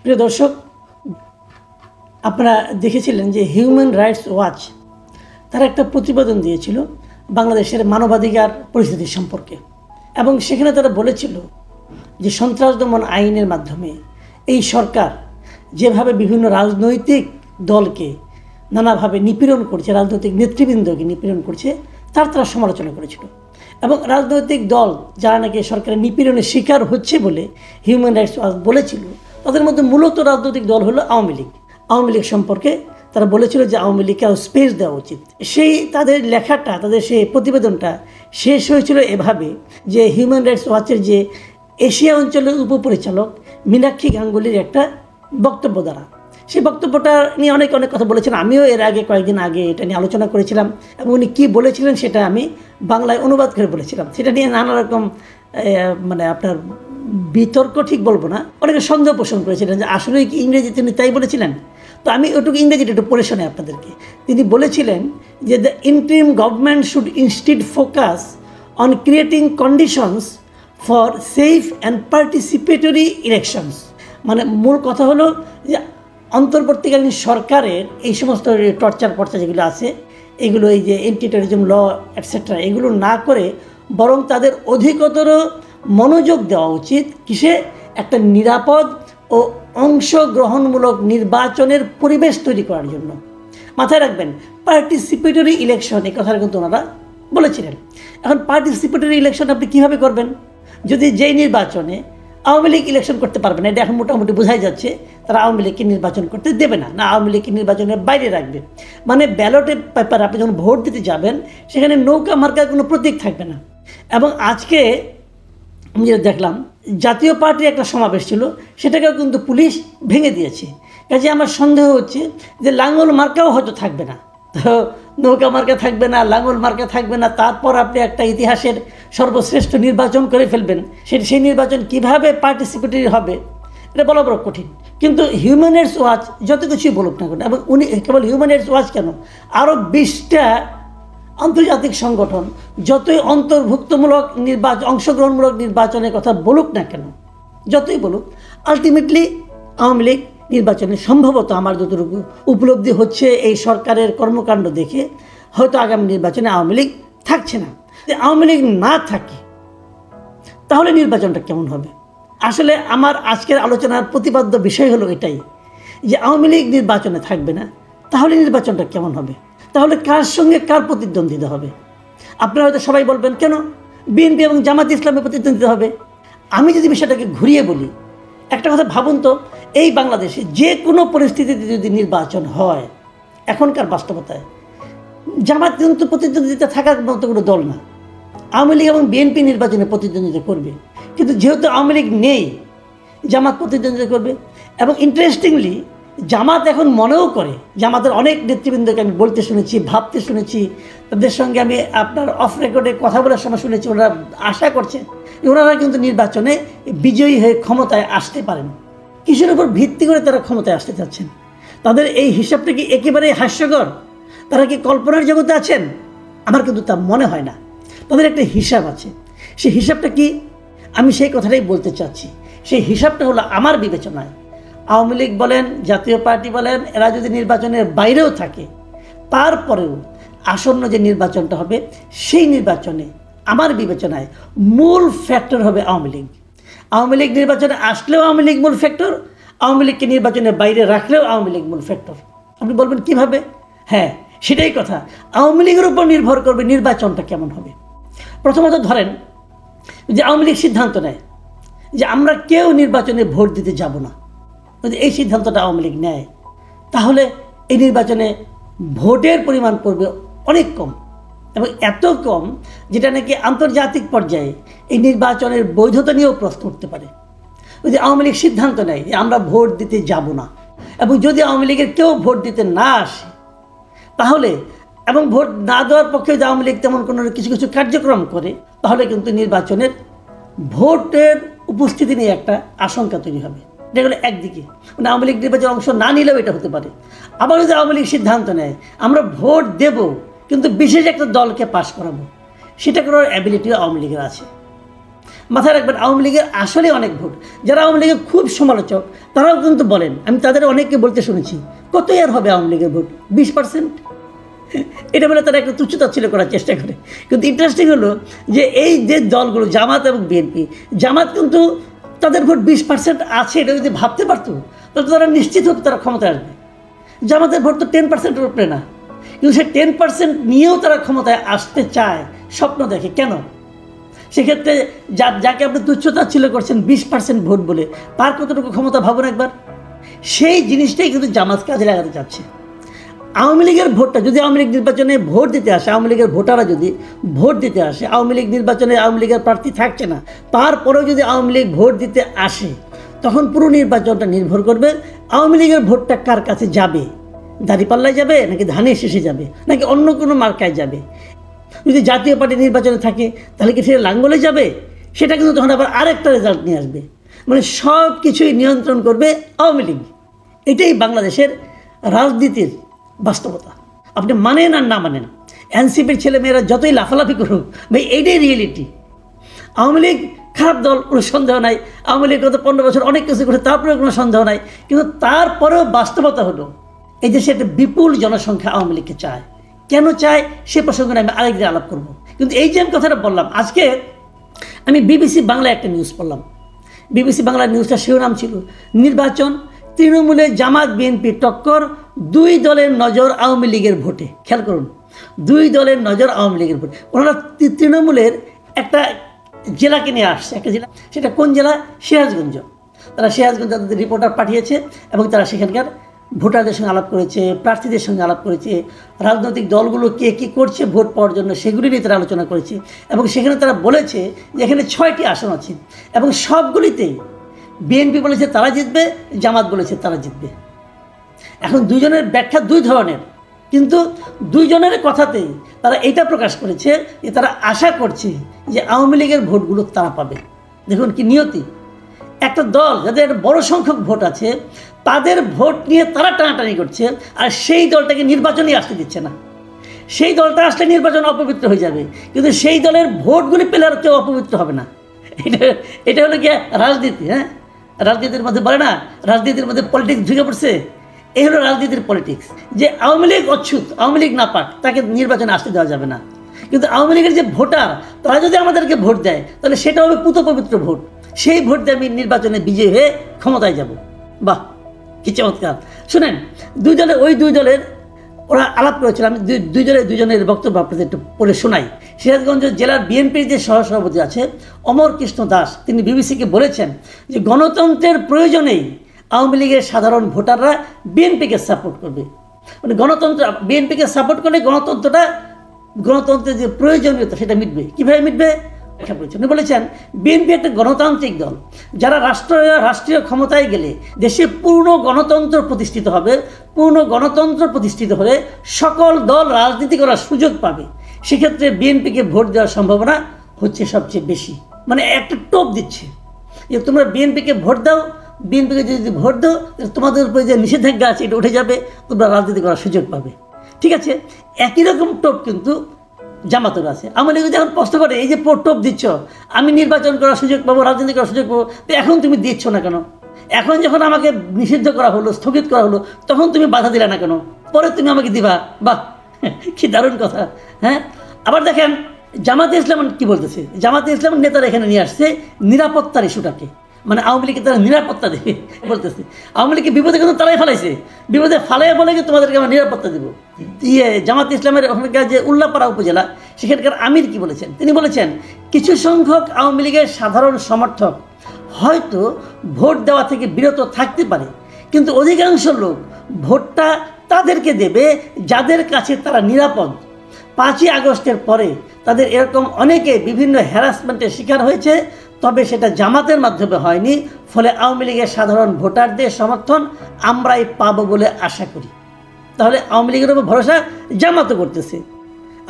প্রিয় দর্শক, আপনারা দেখেছিলেন যে হিউম্যান রাইটস ওয়াচ তারা একটা প্রতিবেদন দিয়েছিল বাংলাদেশের মানবাধিকার পরিস্থিতি সম্পর্কে, এবং সেখানে তারা বলেছিল যে সন্ত্রাস দমন আইনের মাধ্যমে এই সরকার যেভাবে বিভিন্ন রাজনৈতিক দলকে নানাভাবে নিপীড়ন করছে, রাজনৈতিক নেতৃবৃন্দকে নিপীড়ন করছে, তারা সমালোচনা করেছিল। এবং রাজনৈতিক দল যারা নাকি সরকারের নিপীড়নের শিকার হচ্ছে বলে হিউম্যান রাইটস ওয়াচ বলেছিল, তাদের মধ্যে মূলত রাজনৈতিক দল হলো আওয়ামী লীগ। আওয়ামী লীগ সম্পর্কে তারা বলেছিল যে আওয়ামী লীগকে স্পেস দেওয়া উচিত। সেই তাদের লেখাটা, তাদের সেই প্রতিবেদনটা শেষ হয়েছিল এভাবে যে হিউম্যান রাইটস ওয়াচের যে এশিয়া অঞ্চলের উপপরিচালক মীনাক্ষী গাঙ্গুলির একটা বক্তব্য দ্বারা। সেই বক্তব্যটা নিয়ে অনেক কথা বলেছেন। আমিও এর আগে কয়েকদিন আগে এটা নিয়ে আলোচনা করেছিলাম, এবং উনি কী বলেছিলেন সেটা আমি বাংলায় অনুবাদ করে বলেছিলাম। সেটা নিয়ে নানা রকম আপনার বিতর্ক ঠিক বলবো না, অনেকে সন্দেহ পোষণ করেছিলেন যে আসলে কি ইংরেজি তিনি তাই বলেছিলেন। তো আমি ওটুকু ইংরেজিটা একটু পড়ে শোনাই আপনাদেরকে। তিনি বলেছিলেন যে the interim government should instead focus on creating conditions for safe and participatory elections. মানে মূল কথা হলো যে অন্তর্বর্তীকালীন সরকারের এই সমস্ত টর্চার যেগুলো আছে, এগুলো এই যে এন্টি টেররিজম ল এটসেট্রা, এগুলো না করে বরং তাদের অধিকতর মনোযোগ দেওয়া উচিত কিসে, একটা নিরাপদ ও অংশগ্রহণমূলক নির্বাচনের পরিবেশ তৈরি করার জন্য। মাথায় রাখবেন, পার্টিসিপেটরি ইলেকশন, এই কথাটা কিন্তু ওনারা বলেছিলেন। এখন পার্টিসিপেটরি ইলেকশন আপনি কীভাবে করবেন যদি যেই নির্বাচনে আওয়ামী লীগ ইলেকশন করতে পারবে না? এটা এখন মোটামুটি বোঝাই যাচ্ছে তারা আওয়ামী লীগকে নির্বাচন করতে দেবে না, আওয়ামী লীগকে নির্বাচনের বাইরে রাখবে। মানে ব্যালটের পেপার আপনি যখন ভোট দিতে যাবেন সেখানে নৌকা মার্কার কোনো প্রতীক থাকবে না। এবং আজকে আমি যেটা দেখলাম, জাতীয় পার্টির একটা সমাবেশ ছিল, সেটাকেও কিন্তু পুলিশ ভেঙে দিয়েছে। কাজে আমার সন্দেহ হচ্ছে যে লাঙ্গল মার্কাও হয়তো থাকবে না। তো নৌকা মার্কা থাকবে না, লাঙ্গল মার্কা থাকবে না, তারপর আপনি একটা ইতিহাসের সর্বশ্রেষ্ঠ নির্বাচন করে ফেলবেন। সেই নির্বাচন কিভাবে পার্টিসিপেটরি হবে এটা বলা বড় কঠিন। কিন্তু হিউম্যান রাইটস ওয়াচ যত কিছুই বলুক না কেন, এবং উনি কেবল হিউম্যান রাইটস ওয়াচ কেন, আরও 20টা আন্তর্জাতিক সংগঠন যতই অন্তর্ভুক্তমূলক অংশগ্রহণমূলক নির্বাচনের কথা বলুক না কেন, যতই বলুক, আলটিমেটলি আওয়ামী লীগ নির্বাচনে সম্ভবত আমার যতটুকু উপলব্ধি হচ্ছে এই সরকারের কর্মকাণ্ড দেখে হয়তো আগামী নির্বাচনে আওয়ামী লীগ থাকছে না। আওয়ামী লীগ না থাকে তাহলে নির্বাচনটা কেমন হবে? আসলে আমার আজকের আলোচনার প্রতিপাদ্য বিষয় হলো এটাই, যে আওয়ামী লীগ নির্বাচনে থাকবে না, তাহলে নির্বাচনটা কেমন হবে? তাহলে কার সঙ্গে কার প্রতিদ্বন্দ্বিতা হবে? আপনারা হয়তো সবাই বলবেন কেন বিএনপি এবং জামাত ইসলামের প্রতিদ্বন্দ্বিতা হবে। আমি যদি বিষয়টাকে ঘুরিয়ে বলি, একটা কথা ভাবুন তো, এই বাংলাদেশে যে কোনো পরিস্থিতিতে যদি নির্বাচন হয়, এখনকার বাস্তবতায় জামাত কিন্তু প্রতিদ্বন্দ্বিতা থাকার মতো কোনো দল না। আওয়ামী লীগ এবং বিএনপি নির্বাচনে প্রতিদ্বন্দ্বিতা করবে, কিন্তু যেহেতু আওয়ামী লীগ নেই, জামাত প্রতিদ্বন্দ্বিতা করবে। এবং ইন্টারেস্টিংলি জামাত এখন মনেও করে, জামাতের অনেক নেতৃবৃন্দকে আমি বলতে শুনেছি, ভাবতে শুনেছি, তাদের সঙ্গে আমি আপনার অফ রেকর্ডে কথা বলার সময় শুনেছি, ওনারা আশা করছেন ওনারা কিন্তু নির্বাচনে বিজয়ী হয়ে ক্ষমতায় আসতে পারেন। কিসের উপর ভিত্তি করে তারা ক্ষমতায় আসতে চাচ্ছেন? তাদের এই হিসাবটা কি একেবারেই হাস্যকর? তারা কি কল্পনার জগতে আছেন? আমার কিন্তু তা মনে হয় না। তাদের একটা হিসাব আছে। সেই হিসাবটা কি? আমি সেই কথাটাই বলতে চাচ্ছি। সেই হিসাবটা হলো, আমার বিবেচনায় আওয়ামী লীগ বলেন, জাতীয় পার্টি বলেন, এরা যদি নির্বাচনের বাইরেও থাকে, তারপরেও আসন্ন যে নির্বাচনটা হবে সেই নির্বাচনে আমার বিবেচনায় মূল ফ্যাক্টর হবে আওয়ামী লীগ। আওয়ামী লীগ নির্বাচনে আসলেও আওয়ামী লীগ মূল ফ্যাক্টর, আওয়ামী লীগকে নির্বাচনের বাইরে রাখলেও আওয়ামী লীগ মূল ফ্যাক্টর। আপনি বলবেন কিভাবে? হ্যাঁ, সেটাই কথা। আওয়ামী লীগের উপর নির্ভর করবে নির্বাচনটা কেমন হবে। প্রথমত ধরেন যে আওয়ামী লীগ সিদ্ধান্ত নেয় যে আমরা কেউ নির্বাচনে ভোট দিতে যাব না, যদি এই সিদ্ধান্তটা আওয়ামী লীগ নেয়, তাহলে এই নির্বাচনে ভোটের পরিমাণ পড়বে অনেক কম, এবং এত কম যেটা নাকি আন্তর্জাতিক পর্যায়ে এই নির্বাচনের বৈধতা নিয়েও প্রশ্ন উঠতে পারে। যদি আওয়ামী লীগ সিদ্ধান্ত নেয় যে আমরা ভোট দিতে যাব না, এবং যদি আওয়ামী লীগের কেউ ভোট দিতে না আসে, তাহলে এবং ভোট না দেওয়ার পক্ষে যদি আওয়ামী লীগ তেমন কোনো কিছু কার্যক্রম করে, তাহলে কিন্তু নির্বাচনের ভোটের উপস্থিতি নিয়ে একটা আশঙ্কা তৈরি হবে। এটা হলো একদিকে, মানে আওয়ামী লীগ নির্বাচনে অংশ না নিলেও এটা হতে পারে। আবার যদি আওয়ামী লীগ সিদ্ধান্ত নেয় আমরা ভোট দেব কিন্তু বিশেষ একটা দলকে পাশ করাবো, সেটা করার অ্যাবিলিটিও আওয়ামী লীগের আছে। মাথায় রাখবেন, আওয়ামী লীগের আসলে অনেক ভোট। যারা আওয়ামী লীগের খুব সমালোচক তারাও কিন্তু বলেন, আমি তাদের অনেককে বলতে শুনেছি, কত আর হবে আওয়ামী লীগের ভোট? 20%। এটা বলে তারা একটা তুচ্ছতাচ্ছিল্য করার চেষ্টা করে। কিন্তু ইন্টারেস্টিং হলো যে এই যে দলগুলো জামাত এবং বিএনপি, জামাত কিন্তু তাদের ভোট 20% আছে, এটা যদি ভাবতে পারতো তাহলে তারা নিশ্চিত হতো তারা ক্ষমতায় আসবে। জামাতের ভোট তো 10%-এর উপরে না, কিন্তু সে 10% নিয়েও তারা ক্ষমতায় আসতে চায়, স্বপ্ন দেখে। কেন? সেক্ষেত্রে যাকে আপনি তুচ্ছতাচ্ছিল্য করছেন 20% ভোট বলে, তার কতটুকু ক্ষমতা ভাবুন একবার। সেই জিনিসটাই কিন্তু জামাত কাজে লাগাতে চাচ্ছে। আওয়ামী লীগের ভোটটা যদি আওয়ামী লীগ নির্বাচনে ভোট দিতে আসে, আওয়ামী লীগের ভোটাররা যদি ভোট দিতে আসে, আওয়ামী লীগ নির্বাচনে আওয়ামী লীগের প্রার্থী থাকছে না, তারপরেও যদি আওয়ামী লীগ ভোট দিতে আসে, তখন পুরো নির্বাচনটা নির্ভর করবে আওয়ামী লীগের ভোটটা কার কাছে যাবে। দাঁড়িপাল্লায় যাবে, নাকি ধানের শীষে যাবে, নাকি অন্য কোনো মার্কায় যাবে। যদি জাতীয় পার্টি নির্বাচনে থাকে তাহলে কি সেটা লাঙ্গলে যাবে? সেটা কিন্তু তখন আবার আরেকটা রেজাল্ট নিয়ে আসবে। মানে সব কিছুই নিয়ন্ত্রণ করবে আওয়ামী লীগ। এটাই বাংলাদেশের রাজনীতির বাস্তবতা। আপনি মানেন আর না মানেন, এনসিপির ছেলেমেয়েরা যতই লাফালাফি করুক, ভাই এইটাই রিয়েলিটি। আওয়ামী লীগ খারাপ দল, কোনো সন্দেহ নাই। আওয়ামী লীগ গত 15 বছর অনেক কিছু করে, তারপরেও কোনো সন্দেহ নাই। কিন্তু তারপরেও বাস্তবতা হলো এই দেশে একটা বিপুল জনসংখ্যা আওয়ামী লীগকে চায়। কেন চায় সে প্রসঙ্গে আমি আরেকদিন আলাপ করব। কিন্তু এই যে আমি কথাটা বললাম, আজকে আমি বিবিসি বাংলায় একটা নিউজ পড়লাম। বিবিসি বাংলার নিউজটা শিরোনাম ছিল, নির্বাচন তৃণমূলে জামাত বিএনপি টক্কর, দুই দলের নজর আওয়ামী লীগের ভোটে। খেয়াল করুন, দুই দলের নজর আওয়ামী লীগের ভোটে। ওনারা তৃণমূলের একটা জেলাকে নিয়ে আসছে, একটা জেলা, সেটা কোন জেলা? সিরাজগঞ্জ। তারা সিরাজগঞ্জ তাদের রিপোর্টার পাঠিয়েছে এবং তারা সেখানকার ভোটারদের সঙ্গে আলাপ করেছে, প্রার্থীদের সঙ্গে আলাপ করেছে, রাজনৈতিক দলগুলো কে কী করছে ভোট পাওয়ার জন্য সেগুলি নিয়ে তারা আলোচনা করেছে। এবং সেখানে তারা বলেছে যে এখানে 6টি আসন আছে এবং সবগুলিতেই বিএনপি বলেছে তারা জিতবে, জামাত বলেছে তারা জিতবে। এখন দুজনের ব্যাখ্যা দুই ধরনের, কিন্তু দুইজনের কথাতেই তারা এটা প্রকাশ করেছে যে তারা আশা করছে যে আওয়ামী লীগের ভোটগুলো তারা পাবে। দেখুন কি নিয়তি। একটা দল যাদের বড় সংখ্যক ভোট আছে তাদের ভোট নিয়ে তারা টানাটানি করছে, আর সেই দলটাকে নির্বাচনেই আসতে দিচ্ছে না। সেই দলটা আসলে নির্বাচন অপবিত্র হয়ে যাবে, কিন্তু সেই দলের ভোটগুলি পেলে আর কেউ অপবিত্র হবে না। এটা হলো কি রাজনীতি। হ্যাঁ, রাজনীতির মধ্যে বলে না, রাজনীতির মধ্যে পলিটিক্স ঢুকে পড়ছে। এই হলো রাজনীতির পলিটিক্স, যে আওয়ামী লীগ অচ্ছুত, আওয়ামী লীগ না পাক, তাকে নির্বাচনে আসতে দেওয়া যাবে না। কিন্তু আওয়ামী লীগের যে ভোটার, তারা যদি আমাদেরকে ভোট দেয় তাহলে সেটা হবে পুত পবিত্র ভোট। সেই ভোট দিয়ে আমি নির্বাচনে বিজয়ী হয়ে ক্ষমতায় যাব। বাহ, কি চমৎকার। শুনেন, দুই দলের ওরা আলাপ করেছিল। আমি দুজনের বক্তব্য আপনাদের একটু পড়ে শোনাই। সিরাজগঞ্জ জেলার বিএনপির যে সহসভাপতি আছে অমর কৃষ্ণ দাস, তিনি বিবিসিকে বলেছেন যে গণতন্ত্রের প্রয়োজনেই আওয়ামী লীগের সাধারণ ভোটাররা বিএনপিকে সাপোর্ট করবে। মানে গণতন্ত্র, বিএনপিকে সাপোর্ট করলে গণতন্ত্রের যে প্রয়োজনীয়তা সেটা মিটবে। কীভাবে মিটবে উনি বলেছেন, বিএনপি একটা গণতান্ত্রিক দল, যারা রাষ্ট্রীয় ক্ষমতায় গেলে দেশে পূর্ণ গণতন্ত্র প্রতিষ্ঠিত হবে। পূর্ণ গণতন্ত্র প্রতিষ্ঠিত হলে সকল দল রাজনীতি করার সুযোগ পাবে। সেক্ষেত্রে বিএনপিকে ভোট দেওয়ার সম্ভাবনা হচ্ছে সবচেয়ে বেশি। মানে একটা টোপ দিচ্ছে যে তোমরা বিএনপিকে ভোট দাও, বিএনপিকে যদি ভোট দাও তোমাদের উপরে যে নিষেধাজ্ঞা আছে এটা উঠে যাবে, তোমরা রাজনীতি করার সুযোগ পাবে। ঠিক আছে, একই রকম টোপ কিন্তু জামাতের আছে। আওয়ামী লীগ যখন প্রশ্ন করে, এই যে টোপ দিচ্ছ, আমি নির্বাচন করার সুযোগ পাবো, রাজনীতি করার সুযোগ পাবো, তো এখন তুমি দিচ্ছ না কেন? এখন যখন আমাকে নিষিদ্ধ করা হলো, স্থগিত করা হলো, তখন তুমি বাধা দিলে না কেন? পরে তুমি আমাকে দিবা। বাহ, কি দারুণ কথা। হ্যাঁ, আবার দেখেন জামাতে ইসলাম কি বলতেছে। জামাতে ইসলামের নেতারা এখানে নিয়ে আসছে নিরাপত্তার ইস্যুটাকে। মানে আওয়ামী লীগকে তারা নিরাপত্তা দেবে বলতেছে। আওয়ামী লীগকে বিপদে কিন্তু তারাই ফেলাইছে, বিপদে ফালাই বলে কি তোমাদেরকে আমরা নিরাপত্তা দেবো। জামাত ইসলামের ওখানকার যে উল্লাপাড়া উপজেলা, সেখানকার আমির কি বলেছেন? তিনি বলেছেন, কিছু সংখ্যক আওয়ামী লীগের সাধারণ সমর্থক হয়তো ভোট দেওয়া থেকে বিরত থাকতে পারে, কিন্তু অধিকাংশ লোক ভোটটা তাদেরকে দেবে যাদের কাছে তারা নিরাপদ। 5ই আগস্টের পরে তাদের এরকম অনেকে বিভিন্ন হ্যারাসমেন্টের শিকার হয়েছে, তবে সেটা জামাতের মাধ্যমে হয়নি। ফলে আওয়ামী লীগের সাধারণ ভোটারদের সমর্থন আমরাই পাবো বলে আশা করি। তাহলে আওয়ামী লীগের উপর ভরসা জামাতও করতেছে,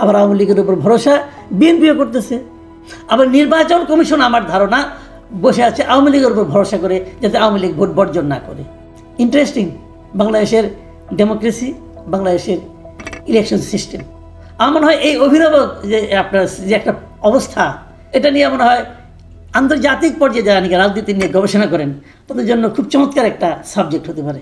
আবার আওয়ামী লীগের উপর ভরসা বিএনপিও করতেছে। আবার নির্বাচন কমিশন আমার ধারণা বসে আছে আওয়ামী লীগের উপর ভরসা করে, যাতে আওয়ামী লীগ ভোট বর্জন না করে। ইন্টারেস্টিং বাংলাদেশের ডেমোক্রেসি, বাংলাদেশের ইলেকশন সিস্টেম। আমার মনে হয় এই অভিনব যে আপনার যে একটা অবস্থা, এটা নিয়ে মনে হয় আন্তর্জাতিক পর্যায়ে যারা নাকি রাজনীতি নিয়ে গবেষণা করেন তাদের জন্য খুব চমৎকার একটা সাবজেক্ট হতে পারে।